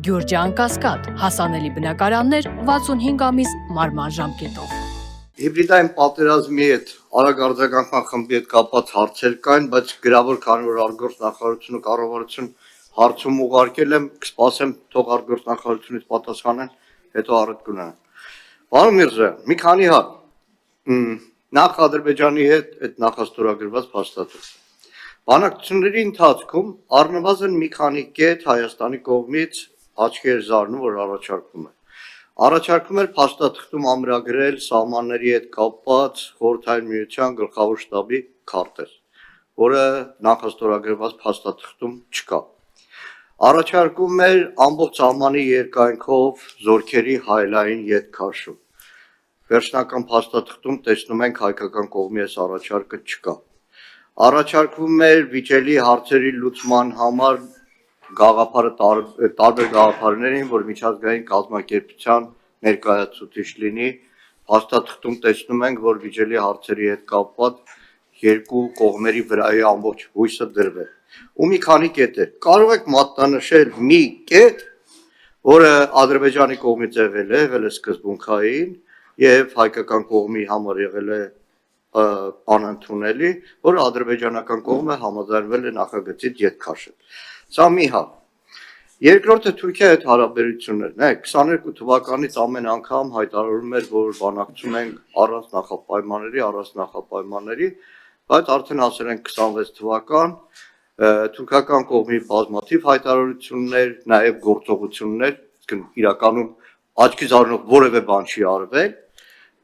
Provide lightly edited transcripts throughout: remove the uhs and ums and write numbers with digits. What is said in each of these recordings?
Գյուրջան Կասկադ, հասանելի բնակարաններ 65 ամիս մարման ժամկետով։ Հիբրիդային պատերազմի հետ արագարձականական խմբի հետ կապված հարցեր կային, բայց գրավոր քանի որ արտգործ նախարարությունը կառավարություն հարցում ուղարկել եմ, կսպասեմ թող արտգործ նախարարությունից պատասխանեն, հետո առդ կունենան։ Պարոն Միրզոյան, մի քանի հատ նախ Ադրբեջանի հետ այդ նախաստորագրված փաստաթուղթ։ Բանակցությունների ընթացքում առնվազն մի քանի կետ Հայաստանի կողմից աչքի էր զարնում, որ առաջարկում էր փաստաթղթում ամրագրել սահմանների հետ կապված Խորհրդային Միության գլխավոր շտաբի քարտեր, որը նախաստորագրված փաստաթղթում չկա։ Առաջարկում էր ամբողջ սահմանի երկայնքով զորքերի հայելային ետքաշում։ Վերջնական փաստաթղթում տեսնում ենք հայկական կողմի այս առաջարկը չկա։ Առաջարկվում էր վիճելի հարցերի լուծման համար տարբեր գաղափարներին, որ միջազգային կազմակերպության ներկայացուցիչ լինի, փաստաթղթում տեսնում ենք, որ վիճելի հարցերի հետ կապված երկու կողմերի վրայի ամբողջ հույսը դրվել։ Ու մի քանի կետեր։ Կարող եք մատնանշել մի կետ, որը Ադրբեջանի կողմից եղել է սկզբունքային եւ հայկական կողմի համար եղել է անընդունելի, որ ադրբեջանական կողմը համաձայնվել է նախագծից ետքաշել։ Սա մի հատ։ Երկրորդը Թուրքիայի հետ հարաբերություններն է, 22 թվականից ամեն անգամ հայտարարում էր, որ բանակցում ենք առանց նախապայմանների, բայց արդեն ասել են 26 թվական, թուրքական կողմի բազմաթիվ հայտարարություններ, նաև գործողություններ, իրականում աչքի զարնող որևէ բան չի արվել,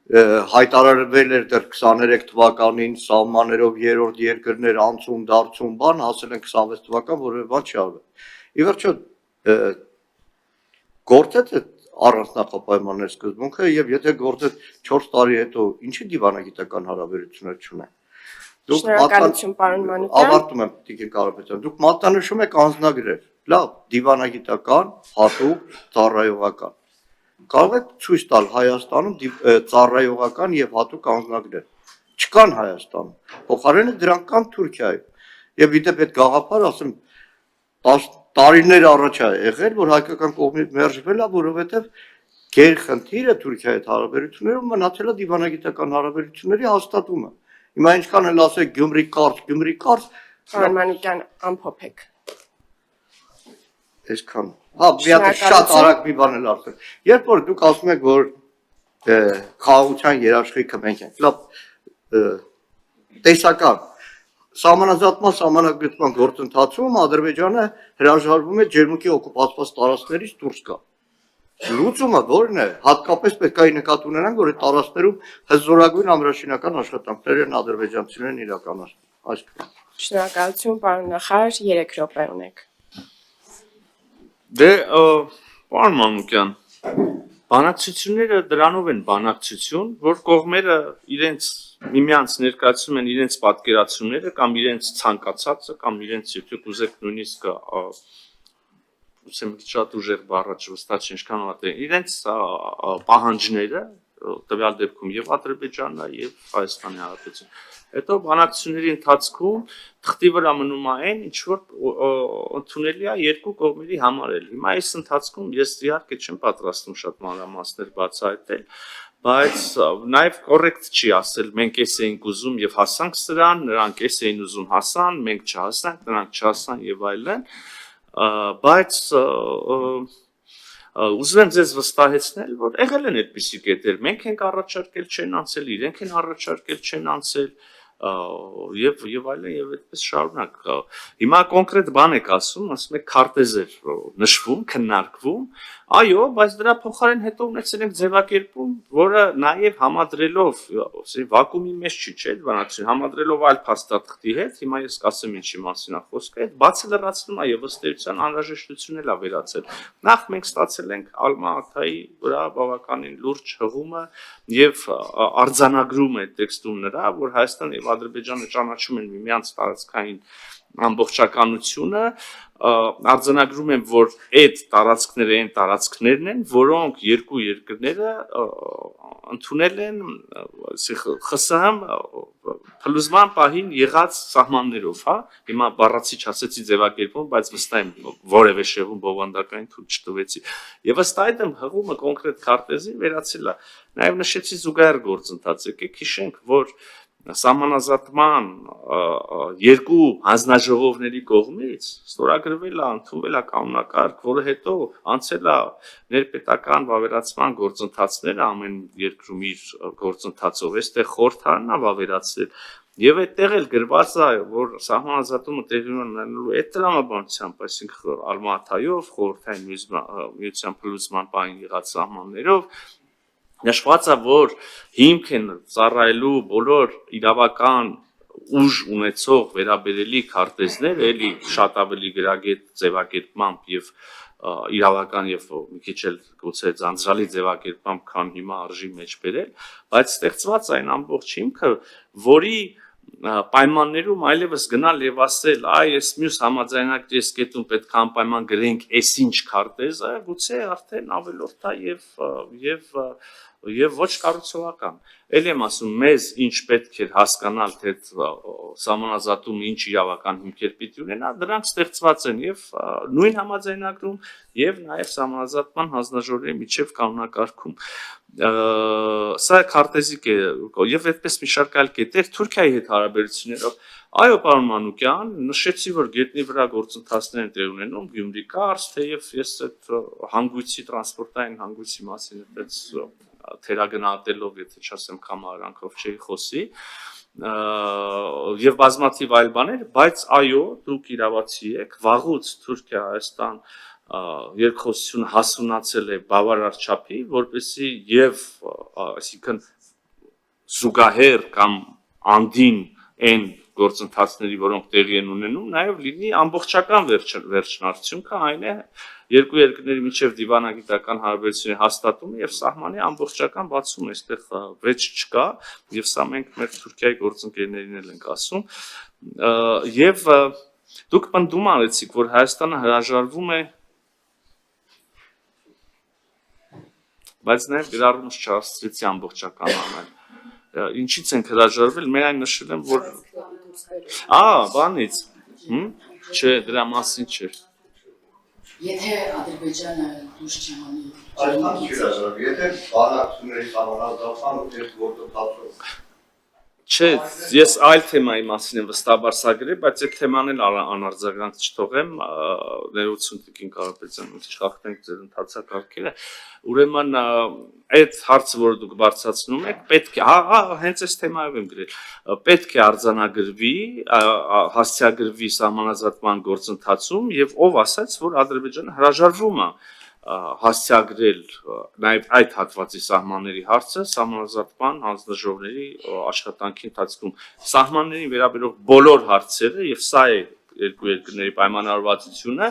հայտարարվել էր դեռ 23 թվականին սահմաններով երրորդ երկրներ անցում, դարձում բան, ասել են 26 թվական որևէ բան չի արվել։ Ի վերջո գործեց այդ առանց նախապայմանների սկզբունքը եւ եթե գործեց 4 տարի հետո ինչի դիվանագիտական հարաբերություններ չունեն։ Շնորհակալություն պարոն Մանուկյան։ Ավարտում եմ Տիկին Կարապետյան։ Դուք մատնանշում եք անձնագրեր։ Լավ, դիվանագիտական, հատուկ, ծառայողական։ Կարող եք ցույց տալ Հայաստանում ծառայողական եւ հատուկ անձնագրեր։ Չկան Հայաստանում։ Փոխարենը դրանք կան Թուրքիայում։ Եվ իդեպ այդ գաղափարը ասեմ 10 տարիներ առաջ է եղել, որ հայկական կողմից մերժվել է, որովհետեւ գերխնդիրը Թուրքիայի հետ հարաբերություններում մնացել է դիվանագիտական հարաբերությունների հաստատումը։ Հիմա ինչքան էլ ասեք Գյումրի կարճ, Պարոն Մանուկյան, ամփոփեք։ Այսքան։ Հա, մի հատ շատ արագ մի բան էլ ասեմ։ Երբ որ դուք ասում եք, որ խաղաղության երաշխիքը մենք ենք, լավ, տեսական սահմանազատման սահմանագծման գործընթացում Ադրբեջանը հրաժարվում է ջերմուկի օկուպացված տարածքներից դուրս գալ։ Լուծումը որն է, հատկապես պետք է նկատի ունենանք, որ այդ տարածքներում հզորագույն ամրաշինական աշխատանքներ են ադրբեջանցիներն իրականացնում։ Այսքան։ Շնորհակալություն պարոն նախարար, 3 րոպե ունեք։ Դե, պարոն Մանուկյան, բանակցությունները դրանով են բանակցություն, որ կողմերը իրենց միմյանց ներկայացնում են իրենց պատկերացումները կամ իրենց ցանկացածը կամ իրենց եթե կուզեք նույնիսկ ուսեմ շատ ուժեղ բառը չվստահ չի ինչքան ուղղակի իրենց պահանջները տվյալ դեպքում եւ Ադրբեջանն եւ Հայաստանի Հանրապետությունը հետո բանակցությունների ընթացքում թղթի վրա մնում է այն ինչ որ ընդունելի է երկու կողմերի համար էլ հիմա այս ընթացքում ես իհարկե չեմ պատրաստում շատ մանրամասներ բացահայտել բայց նաև կոռեկտ չի ասել մենք էս էինք ուզում եւ հասանք սրան նրանք էս էին ուզում հասան մենք չհասանք նրանք չհասան եւ այլն բայց ուզում եմ ձեզ վստահեցնել որ եղել են այդպիսի կետեր մենք ենք առաջարկել չեն անցել իրենք են առաջարկել չեն անցել եւ այլն եւ այդպես շարունակ հիմա կոնկրետ բան եք ասում եք քարտեզեր նշվում քննարկվում այո բայց դրա փոխարեն հետո ունեցել ենք ձևակերպում որը նաեւ համադրելով վակուումի մեջ չի չէ բանակցություն համադրելով այլ փաստաթղթի հետ հիմա ես կասեմ ինչի մասին է խոսքը այդ բացը լրացնում է եւ ըստ էության անհրաժեշտությունն էլ է վերացել նախ մենք ստացել ենք Ալմա-Աթայի վրա բավականին լուրջ հղումը եւ արձանագրում է տեքստում նրա որ Հայաստանը եւ Ադրբեջանը ճանաչում են միմյանց տարածքային ամբողջականությունը արձանագրում են, որ այդ տարածքները այն տարածքներն են, որոնք երկու երկրները ընդունել են ԽՍՀՄ փլուզման պահին եղած սահմաններով, հա, հիմա բառացիչ ասեցի ձևակերպում, բայց վստահ եմ որևէ շեղում բովանդակային թույլ չտվեցի։ Եվ ըստ այդմ հղումը կոնկրետ քարտեզի վերացել է։ Նաև նշեցի զուգահեռ գործընթաց, եկեք հիշենք, որ սահմանազատման երկու հանձնաժողովների կողմից ստորագրվել է, ընդունվել է կանոնակարգ, որը հետո անցել է ներպետական վավերացման գործընթացները ամեն երկրում իր գործընթացով, այստեղ խորհրդարանն է վավերացրել եւ այդտեղ էլ գրված է, որ սահմանազատումը տեղի ունենալու այդ տրամաբանությամբ, այսինքն արմատայով, խորհրդային միության փլուզման պահին եղած սահմաններով նշված է, որ հիմք են ծառայելու բոլոր իրավական ուժ ունեցող վերաբերելի քարտեզներ, էլի շատ ավելի գրագետ ձևակերպմամբ եւ իրավական եւ մի քիչ էլ գուցե ձանձրալի ձևակերպմամբ, քան հիմա արժի մեջ բերել, բայց ստեղծված այն ամբողջ հիմքը, որի պայմաններում այլևս գնալ եւ ասել, այ այս մյուս համաձայնագրի կետում պետք է անպայման գրենք այսինչ քարտեզը, գուցե արդեն ավելորդ է եւ ոչ կառուցողական։ Էլ եմ ասում, մեզ ինչ պետք է հասկանալ, թե սահմանազատումը ինչ իրավական հիմքեր պիտի ունենա, դրանք ստեղծված են եւ նույն համաձայնագրում եւ նաեւ սահմանազատման հանձնաժողովի միջև կանոնակարգում։ Սա քարտեզի եւ այդպես մի շարք այլ կետեր Թուրքիայի հետ հարաբերություններով, այո, պարոն Մանուկյան, նշեցի, որ գետնի վրա գործընթացներ են տեղի ունենում, Գյումրի կարս, թեև ես այդ հանգույցի տրանսպորտային հանգույցի մասին այդպես թերագնահատելով, եթե չասեմ կամարանքով չի խոսի, եւ բազմաթիվ այլ բաներ, բայց այո, դուք իրավացի եք, վաղուց Թուրքիա-Հայաստան երկխոսությունը հասունացել է բավարար չափի, որպեսզի եւ այսինքն զուգահեռ կամ անդին այն գործընթացների, որոնք տեղի են ունենում, նաև լինի ամբողջական վերջնարդյունքը, այն է երկու երկրների միջև դիվանագիտական հարաբերությունների հաստատումը եւ սահմանի ամբողջական բացումը, այստեղ վեճ չկա եւ սա մենք մեր Թուրքիայի գործընկերներին էլ ենք ասում եւ դուք պնդում արեցիք, որ Հայաստանը հրաժարվում է, բայց նաև գրառումս չհասցրեցի ամբողջական անել։ Ինչից ենք հրաժարվել, մեր այն նշել եմ, որ բանից, չէ, դրա մասին չէր։ Եթե Ադրբեջանը դուրս չհանի, Այդքան չի հրաժարվել, եթե բանակցությունների սահմանազատման ու այդ գործընթացով։ Չէ, ես այլ թեմայի մասին եմ վստահաբար սա գրել, բայց այդ թեման էլ անարձագանք չթողեմ, ներողություն տիկին Կարապետյան, ինչ խախտենք ձեր ընթացակարգերը, ուրեմն այդ հարցը, որը դուք բարձրացնում եք, պետք է, հենց այս թեմայով եմ գրել, պետք է արձանագրվի, հասցեագրվի սահմանազատման գործընթացում եւ ով ասաց, որ Ադրբեջանը հրաժարվում է հասցեագրել նաև այդ հատվածի սահմանների հարցը սահմանազատման հանձնաժողովների աշխատանքի ընթացքում սահմաններին վերաբերող բոլոր հարցերը եւ սա է երկու երկրների պայմանավորվածությունը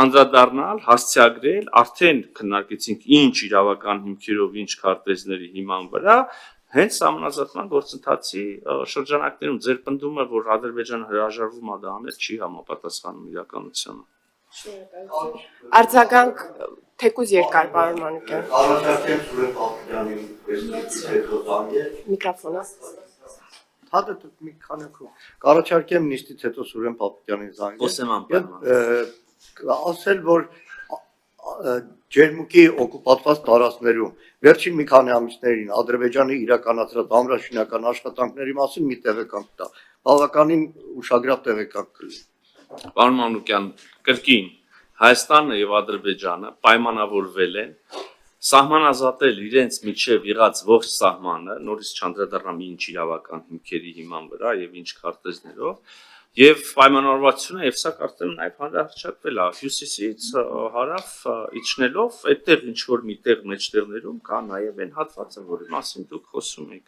անդրադառնալ, հասցեագրել, արդեն քննարկեցինք ինչ իրավական հիմքերով, ինչ քարտեզների հիման վրա հենց սահմանազատման գործընթացի շրջանակներում ձեր պնդումը, որ Ադրբեջանը հրաժարվում է դա անել, չի համապատասխանում իրականությանը։ Արձագանք թեկուզ երկար, պարոն Մանուկյան։ Առաջարկեմ Սուրեն Պապիկյանին հետո զանգել։ Միկրոֆոնը։ Հատը մի քանի քո։ Առաջարկեմ նիստից հետո Սուրեն Պապիկյանին զանգել։ Խոսեմ անպայման։ Ասել, որ Ջերմուկի օկուպացված տարածքներում վերջին մի քանի ամիսներին Ադրբեջանի իրականացրած ամրաշինական աշխատանքների մասին մի տեղեկանք տա։ Բավականին ուշագրավ տեղեկանք կլինի։ Պարոն Մանուկյան, կրկին Հայաստանը եւ Ադրբեջանը պայմանավորվել են սահմանազատել իրենց միջև եղած ողջ սահմանը, նորից չանդրադառնամ ինչ իրավական հիմքերի հիման վրա եւ ինչ քարտեզներով, եւ պայմանավորվածությունը եւ սա կարծեմ նաեւ հանրահրճակվել է հյուսիսից հարավ իջնելով, այդտեղ ինչ որ միտեղ մեջտեղներում կա նաեւ այն հատվածը, որի մասին դուք խոսում եք։